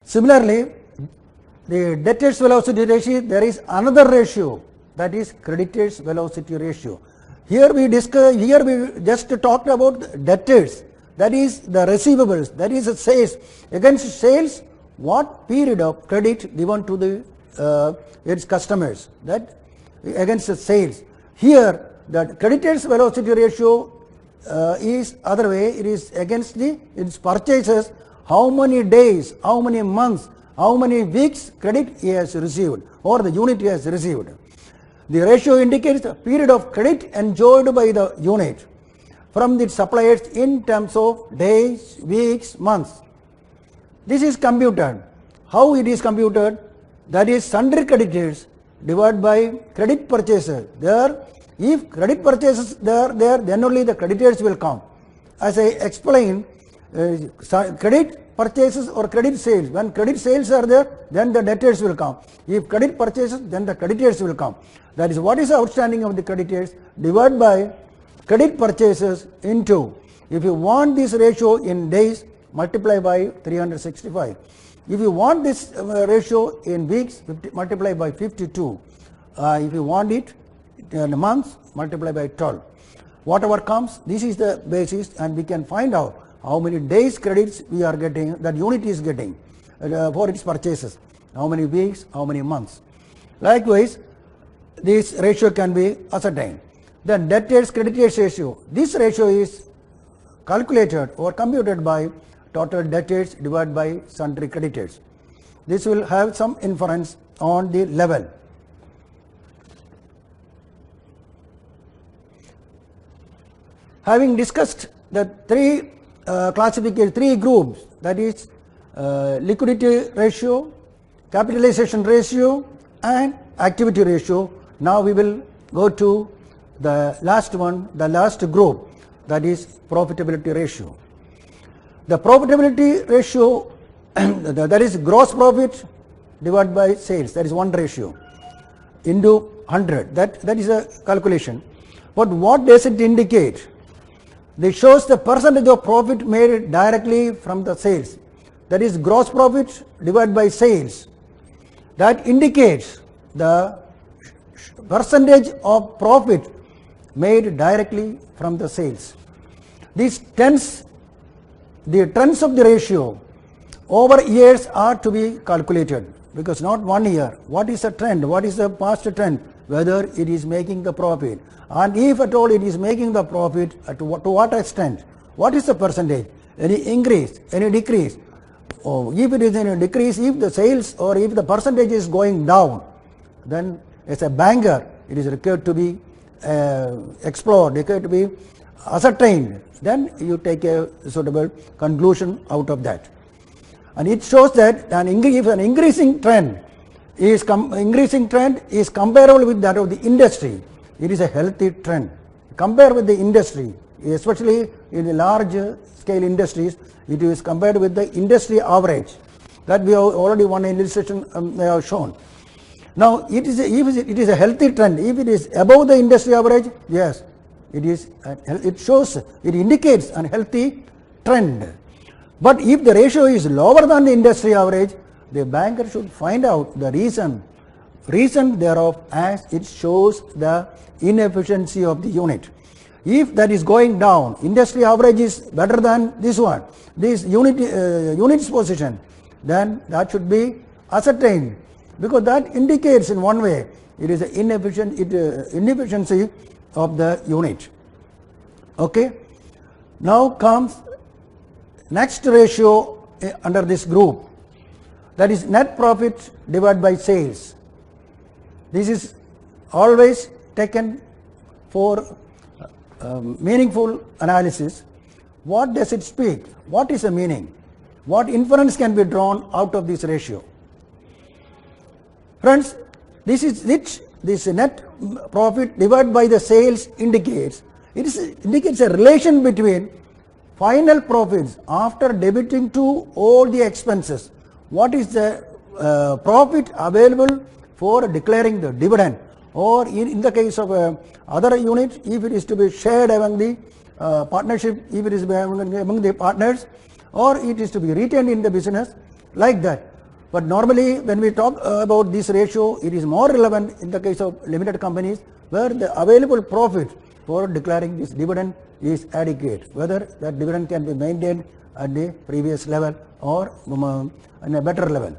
Similarly, the debtors velocity ratio, there is another ratio, that is creditors velocity ratio. Here we just talked about debtors, that is the receivables, that is sales. Against sales, what period of credit given to the its customers, that against the sales. Here the creditors velocity ratio is other way, it is against its purchases, how many days, how many months, how many weeks credit he has received or the unit has received. The ratio indicates the period of credit enjoyed by the unit from the suppliers in terms of days, weeks, months. This is computed. How it is computed? That is sundry creditors divided by credit purchases. There, if credit purchases there, then only the creditors will come. As I explained, credit purchases or credit sales. When credit sales are there, then the debtors will come. If credit purchases, then the creditors will come. That is what is the outstanding of the creditors divided by credit purchases into. If you want this ratio in days, multiply by 365. If you want this ratio in weeks, multiply by 52. If you want it in months, multiply by 12. Whatever comes, this is the basis, and we can find out how many days credits we are getting, that unit is getting for its purchases, how many weeks, how many months. Likewise, this ratio can be ascertained. Then debtors creditors ratio. This ratio is calculated or computed by total debtors divided by sundry creditors. This will have some inference on the level. Having discussed the three classification, three groups, that is liquidity ratio, capitalization ratio and activity ratio. Now we will go to the last one, the last group, that is profitability ratio. The profitability ratio, that is gross profit divided by sales, that is one ratio into 100. That is a calculation. But what does it indicate? This shows the percentage of profit made directly from the sales. That is gross profit divided by sales. That indicates the percentage of profit made directly from the sales. These trends, the trends of the ratio over years are to be calculated, because not 1 year. What is the trend? What is the past trend? Whether it is making the profit, and if at all it is making the profit, to what extent? What is the percentage? Any increase, any decrease? If it is any decrease, if the sales or if the percentage is going down, then as a banker it is required to be explored, required to be ascertained. Then you take a suitable conclusion out of that. And it shows that if an increasing trend is comparable with that of the industry, it is a healthy trend. Compare with the industry, especially in the large scale industries, it is compared with the industry average. That we have already one illustration have shown. Now, if it is a healthy trend, if it is above the industry average, yes, it shows, it indicates a healthy trend. But if the ratio is lower than the industry average, the banker should find out the reason thereof, as it shows the inefficiency of the unit. If that is going down, industry average is better than this one, this unit's position, then that should be ascertained, because that indicates in one way it is an inefficiency of the unit. Okay. Now comes next ratio under this group, that is net profit divided by sales. This is always taken for meaningful analysis. What does it speak? What is the meaning? What inference can be drawn out of this ratio? Friends, this net profit divided by the sales indicates a relation between final profits after debiting to all the expenses. What is the profit available for declaring the dividend, or in the case of other unit, if it is to be shared among the partnership, if it is among the partners, or it is to be retained in the business, like that. But normally when we talk about this ratio, it is more relevant in the case of limited companies where the available profit for declaring this dividend is adequate, whether that dividend can be maintained at the previous level or in a better level.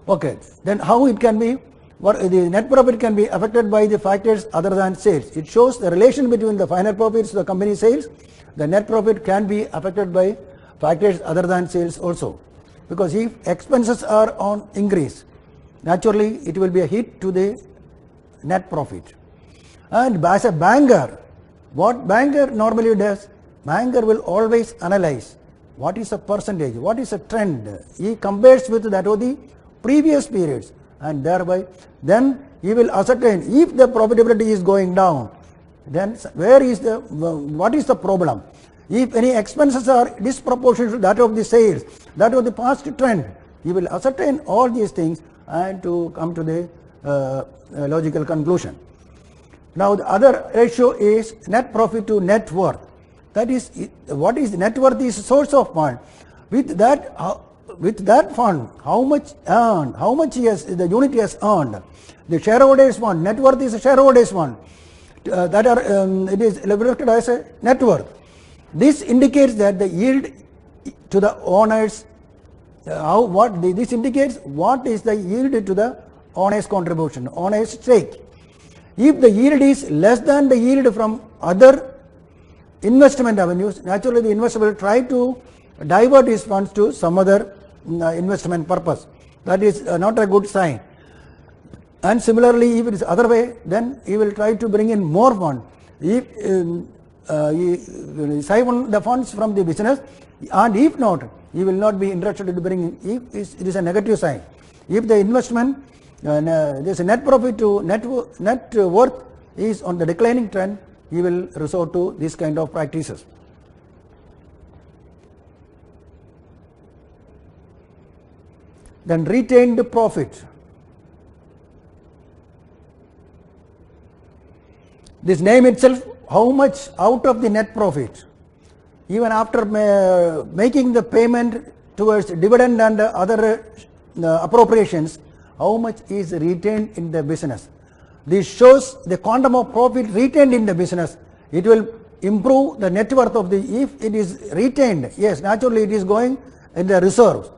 Okay, then how it can be, the net profit can be affected by the factors other than sales. It shows the relation between the final profits to the company sales. The net profit can be affected by factors other than sales also, because if expenses are on increase, naturally it will be a hit to the net profit. And as a banker, what banker normally does, banker will always analyze what is the percentage, what is the trend. He compares with that of the previous periods, and thereby then he will ascertain if the profitability is going down, then where is the, what is the problem. If any expenses are disproportionate to that of the sales, that of the past trend, he will ascertain all these things and to come to the logical conclusion. Now the other ratio is net profit to net worth. That is, what is net worth is source of fund. With that fund, how much earned, how much the unit has earned. The shareholders fund, net worth is a shareholders fund. That are it is reflected as a net worth. This indicates that the yield to the owners, this indicates what is the yield to the owner's contribution, owner's stake. If the yield is less than the yield from other investment avenues, naturally the investor will try to divert his funds to some other investment purpose. That is not a good sign. And similarly, if it is other way, then he will try to bring in more funds. If he siphon the funds from the business, and if not, he will not be interested in bringing. If it is a negative sign. If the investment, there is a net profit to net worth is on the declining trend, he will resort to this kind of practices. Then retained profit. This name itself, how much out of the net profit, even after making the payment towards dividend and other appropriations, how much is retained in the business. This shows the quantum of profit retained in the business. It will improve the net worth of the, if it is retained, yes, naturally it is going in the reserves,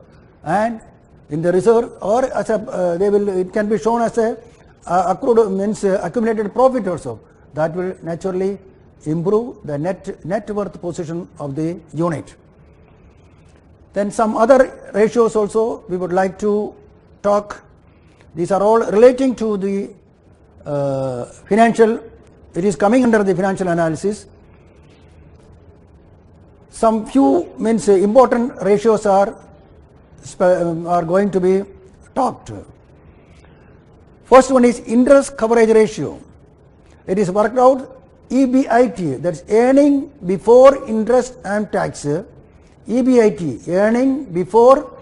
and in the reserve or as a it can be shown as a accrued means accumulated profit also. That will naturally improve the net worth position of the unit. Then some other ratios also we would like to talk. These are all relating to the financial, it is coming under the financial analysis. Some few means important ratios are going to be talked. First one is interest coverage ratio. It is worked out EBIT, that is earning before interest and tax. EBIT, earning before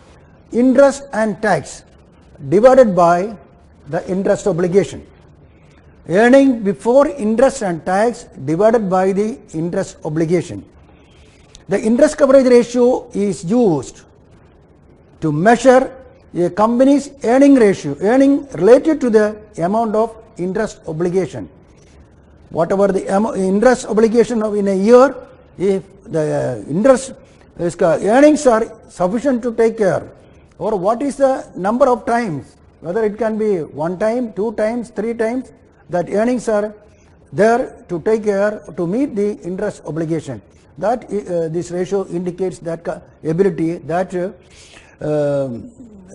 interest and tax, divided by the interest obligation. Earning before interest and tax divided by the interest obligation. The interest coverage ratio is used to measure a company's earning ratio, earning related to the amount of interest obligation. Whatever the interest obligation of in a year, if the interest earnings are sufficient to take care, or what is the number of times, whether it can be 1 time, 2 times, 3 times, that earnings are there to take care, to meet the interest obligation. That this ratio indicates that ability, that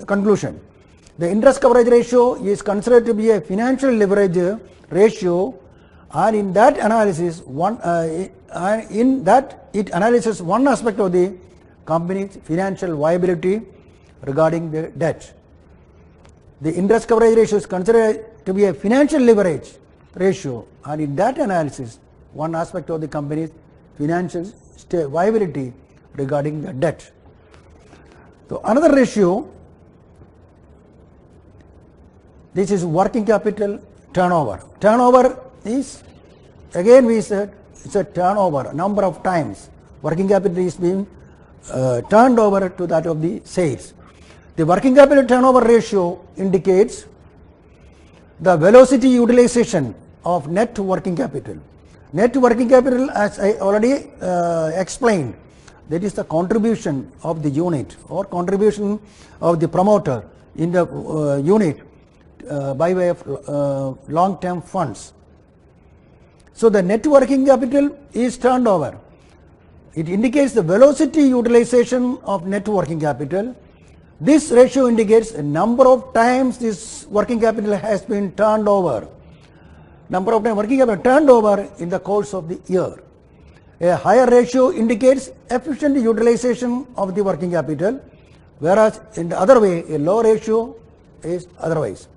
conclusion. The interest coverage ratio is considered to be a financial leverage ratio, and in that analysis, it analyzes one aspect of the company's financial viability regarding the debt. The interest coverage ratio is considered to be a financial leverage ratio, and in that analysis, one aspect of the company's financial viability regarding the debt. So another ratio, this is working capital turnover. Turnover is, again we said, it's a turnover, number of times working capital is being turned over to that of the sales. The working capital turnover ratio indicates the velocity utilization of net working capital. Net working capital, as I already explained, that is the contribution of the unit or contribution of the promoter in the unit by way of long-term funds. So the net working capital is turned over. It indicates the velocity utilization of net working capital. This ratio indicates the number of times this working capital has been turned over. Number of times working capital turned over in the course of the year. A higher ratio indicates efficient utilization of the working capital, whereas in the other way, a low ratio is otherwise.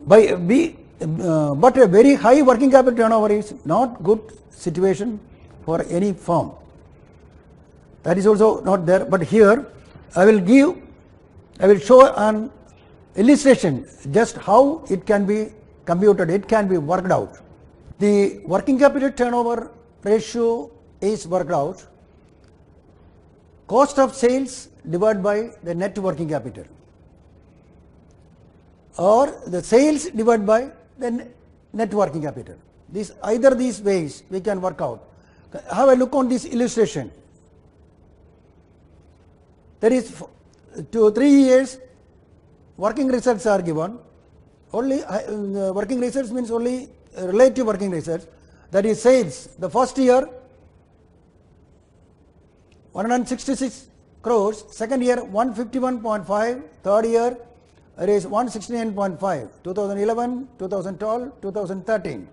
But a very high working capital turnover is not good situation for any firm. That is also not there. But here I will show an illustration just how it can be computed, it can be worked out. The working capital turnover ratio is worked out. Cost of sales divided by the net working capital, or the sales divided by the net working capital. Either these ways we can work out. Have a look on this illustration. There is 2 or 3 years working results are given. Only working results means only relative working results. That is sales. The first year 166 crores, second year 151.5, third year it is 169.5, 2011, 2012, 2013.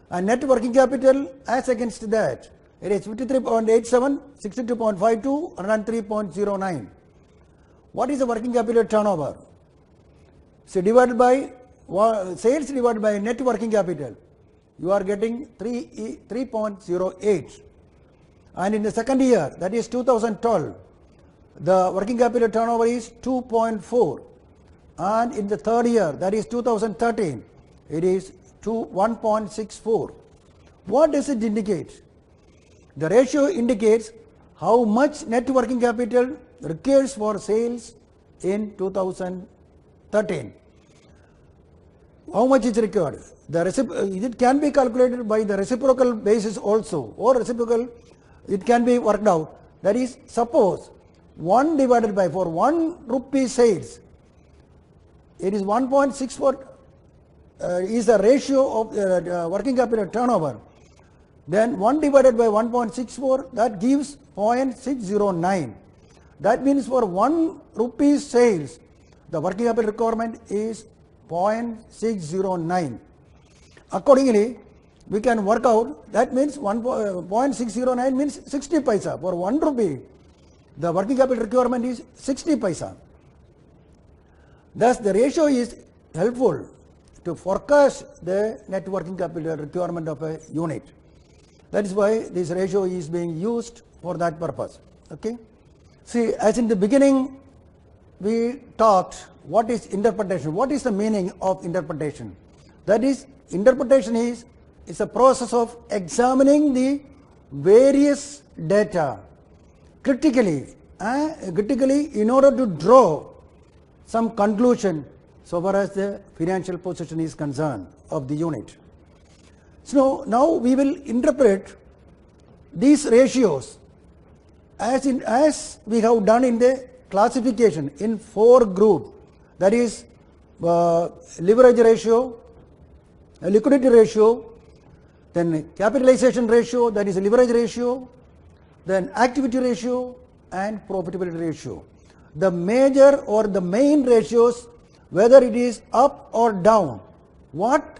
And net working capital as against that, it is 53.87, 62.52, 103.09. What is the working capital turnover? So divided by sales divided by net working capital, you are getting 3.08. And in the second year, that is 2012, the working capital turnover is 2.4. And in the third year, that is 2013, it is 1.64. What does it indicate? The ratio indicates how much net working capital requires for sales in 2013. How much is required? It can be calculated by the reciprocal basis also, or reciprocal, it can be worked out. That is, suppose 1 divided by, for 1 rupee sales, it is 1.64 is the ratio of working capital turnover. Then 1 divided by 1.64, that gives 0.609. That means for 1 rupee sales, the working capital requirement is 0.609. Accordingly, we can work out, that means 0.609 means 60 paisa. For 1 rupee, the working capital requirement is 60 paisa. Thus, the ratio is helpful to forecast the net working capital requirement of a unit. That is why this ratio is being used for that purpose. Okay. See, as in the beginning, we talked what is interpretation. What is the meaning of interpretation? That is, interpretation is a process of examining the various data critically in order to draw some conclusion so far as the financial position is concerned of the unit. So now we will interpret these ratios as we have done in the classification in 4 groups. That is leverage ratio, liquidity ratio, then capitalization ratio, that is leverage ratio, then activity ratio and profitability ratio. The major or the main ratios, whether it is up or down, what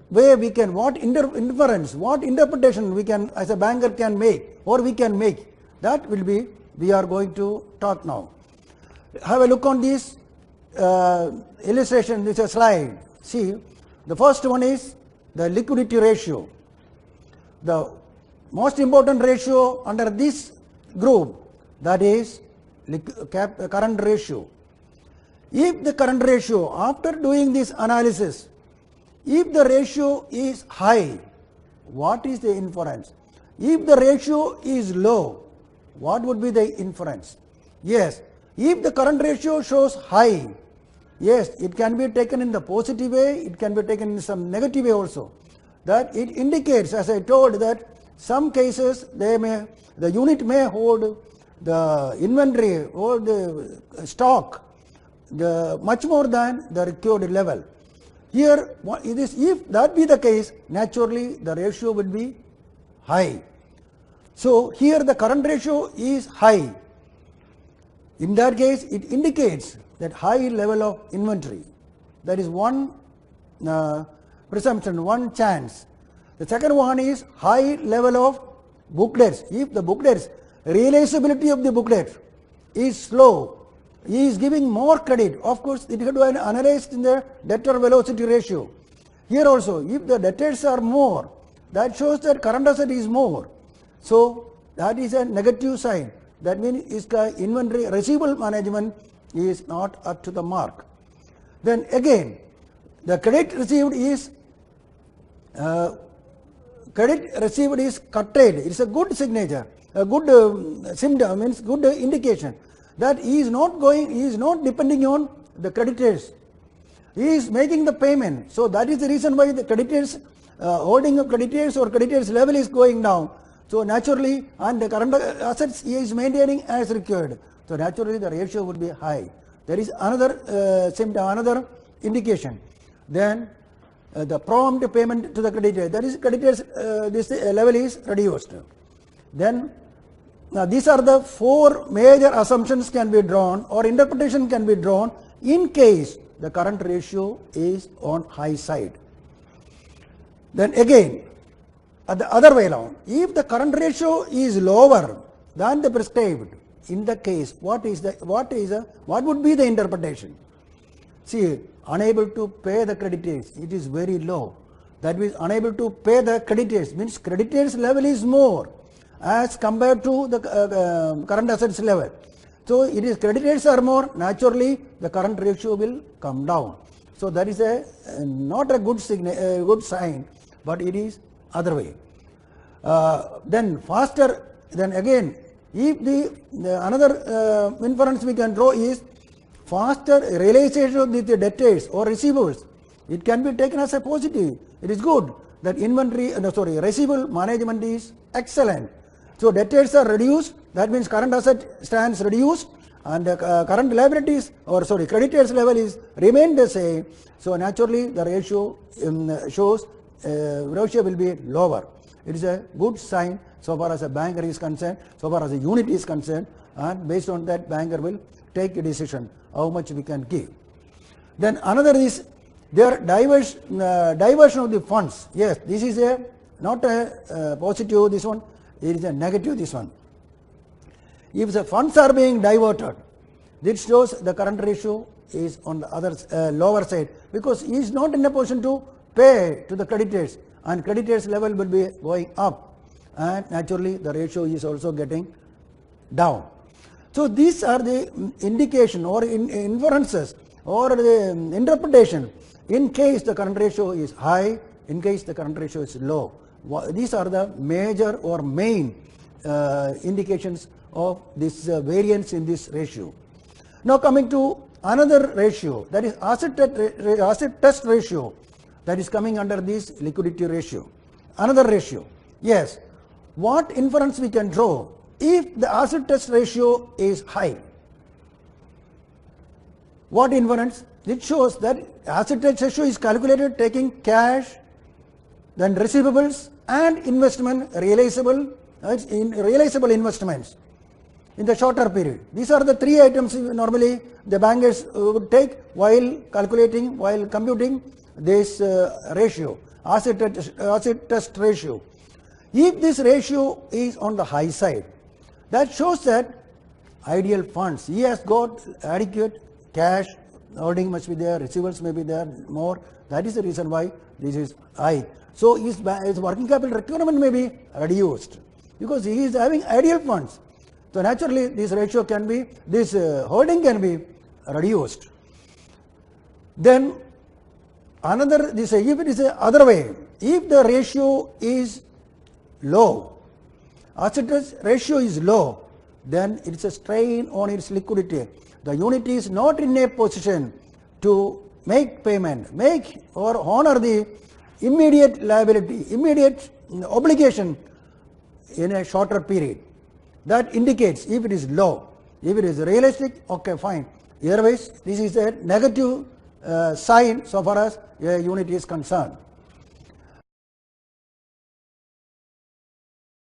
way we can, what inference, what interpretation we can as a banker can make or we can make, that will be, we are going to talk now. Have a look on this illustration, this is a slide. See, the first one is the liquidity ratio. The most important ratio under this group, that is current ratio. If the current ratio, after doing this analysis, if the ratio is high, what is the inference? If the ratio is low, what would be the inference? Yes, If the current ratio shows high, yes, it can be taken in the positive way, it can be taken in some negative way also. That it indicates, as I told, that some cases the unit may hold the inventory or the stock much more than the required level. Here, if that be the case, naturally the ratio will be high. So here the current ratio is high. In that case, it indicates that high level of inventory. That is one presumption, one chance. The second one is high level of book debts. If the book debts, realizability of the book debt is slow, he is giving more credit. Of course, it had to be analyzed in the debtor velocity ratio. Here also, if the debtors are more, that shows that current asset is more. So that is a negative sign. That means inventory receivable management is not up to the mark. Then again, the credit received is curtailed. It is a good signature, a good symptom, means good indication that he is not depending on the creditors. He is making the payment. So that is the reason why the creditors holding of creditors or creditors level is going down. So naturally, and the current assets he is maintaining as required. So naturally the ratio would be high. There is another symptom, another indication. Then the prompt payment to the creditor, that is creditors, this level is reduced. Then these are the four major assumptions can be drawn or interpretation can be drawn in case the current ratio is on high side. Then again, at the other way around, if the current ratio is lower than the prescribed, in the case, what would be the interpretation? See, unable to pay the creditors, it is very low. That means unable to pay the creditors, means creditors level is more as compared to the current assets level. So it is creditors are more, naturally the current ratio will come down. So that is not a good sign, but it is other way. Then faster, then again, if another inference we can draw is faster realization of the debtors or receivables, it can be taken as a positive. It is good that receivable management is excellent. So debtors are reduced, that means current asset stands reduced and current liabilities creditors level is remain the same. So naturally the ratio shows ratio will be lower. It is a good sign so far as a banker is concerned, so far as a unit is concerned, and based on that banker will take a decision how much we can give. Then another is their diversion of the funds. Yes, this is not a positive, this one, it is a negative, this one. If the funds are being diverted, this shows the current ratio is on the other lower side, because he is not in a position to pay to the creditors, and creditors level will be going up, and naturally the ratio is also getting down. So these are the indication or inferences or the interpretation in case the current ratio is high, in case the current ratio is low. These are the major or main indications of this variance in this ratio. Now coming to another ratio, that is asset test ratio, that is coming under this liquidity ratio. Another ratio. Yes, what inference we can draw if the asset test ratio is high? What inference? It shows that asset test ratio is calculated taking cash, then receivables and investment realizable investments in the shorter period. These are the three items normally the bankers would take while calculating, while computing this ratio, asset test ratio. If this ratio is on the high side, that shows that ideal funds, he has got adequate cash, holding must be there, receivables may be there more. That is the reason why this is high. So his working capital requirement may be reduced because he is having ideal funds. So naturally this ratio can be, this holding can be reduced. Then another, if it is the other way, if the ratio is low, asset ratio is low, then it is a strain on its liquidity. the unit is not in a position to make payment, make or honor the immediate liability, immediate obligation in a shorter period. That indicates if it is low. If it is realistic, okay, fine. Otherwise, this is a negative sign so far as a unit is concerned.